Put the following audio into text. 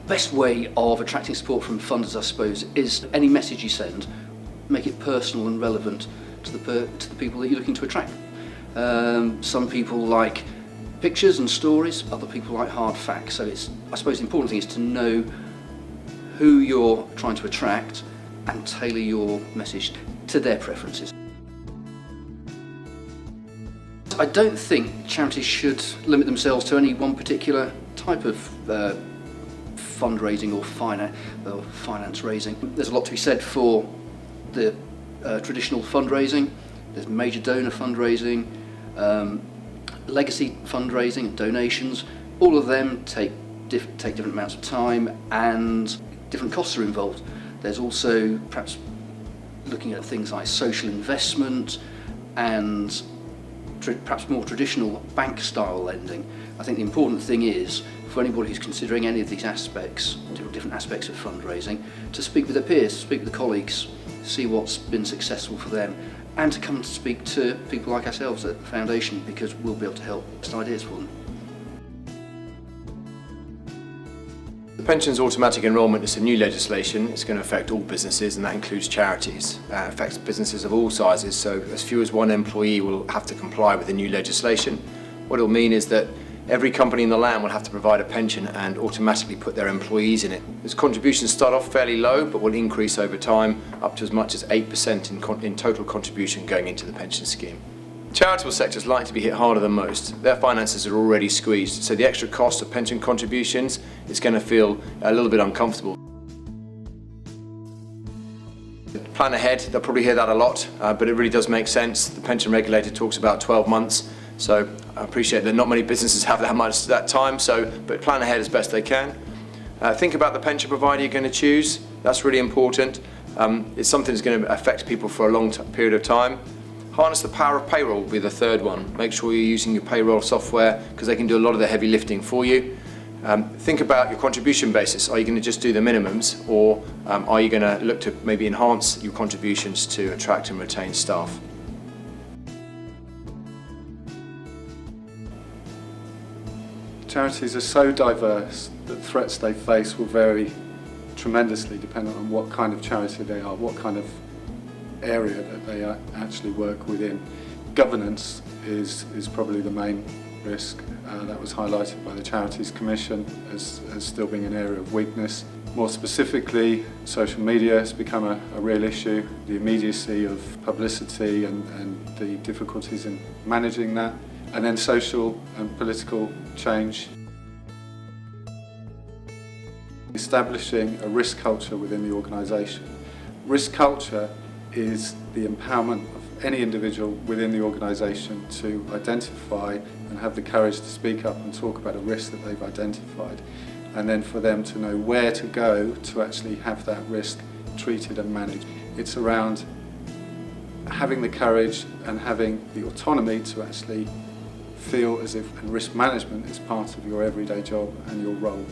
Best way of attracting support from funders, I suppose, is any message you send, make it personal and relevant to the people that you're looking to attract. Some people like pictures and stories, other people like hard facts. So I suppose the important thing is to know who you're trying to attract and tailor your message to their preferences. I don't think charities should limit themselves to any one particular type of fundraising or finance raising. There's a lot to be said for the traditional fundraising. There's major donor fundraising, legacy fundraising and donations. All of them take different amounts of time and different costs are involved. There's also perhaps looking at things like social investment and perhaps more traditional bank style lending. I think the important thing is for anybody who's considering any of these aspects, different aspects of fundraising, to speak with their peers, speak with the colleagues, see what's been successful for them, and to come to speak to people like ourselves at the Foundation, because we'll be able to help best ideas for them. The pensions automatic enrolment is a new legislation. It's going to affect all businesses, and that includes charities. It affects businesses of all sizes, so as few as one employee will have to comply with the new legislation. What it'll mean is that every company in the land will have to provide a pension and automatically put their employees in it. Its contributions start off fairly low, but will increase over time up to as much as 8% in total contribution going into the pension scheme. Charitable sectors like to be hit harder than most. Their finances are already squeezed, so the extra cost of pension contributions is going to feel a little bit uncomfortable. Plan ahead, they'll probably hear that a lot, but it really does make sense. The pension regulator talks about 12 months, so I appreciate that not many businesses have that time, but plan ahead as best they can. Think about the pension provider you're going to choose. That's really important. It's something that's going to affect people for a long period of time. Harness the power of payroll will be the third one. Make sure you're using your payroll software because they can do a lot of the heavy lifting for you. Think about your contribution basis. Are you going to just do the minimums, or are you going to look to maybe enhance your contributions to attract and retain staff? Charities are so diverse that threats they face will vary tremendously depending on what kind of charity they are, what kind of area that they actually work within. Governance is probably the main risk. That was highlighted by the Charities Commission as still being an area of weakness. More specifically, social media has become a real issue. The immediacy of publicity and the difficulties in managing that. And then social and political change. Establishing a risk culture within the organisation. Risk culture is the empowerment of any individual within the organisation to identify and have the courage to speak up and talk about a risk that they've identified, and then for them to know where to go to actually have that risk treated and managed. It's around having the courage and having the autonomy to actually feel as if risk management is part of your everyday job and your role.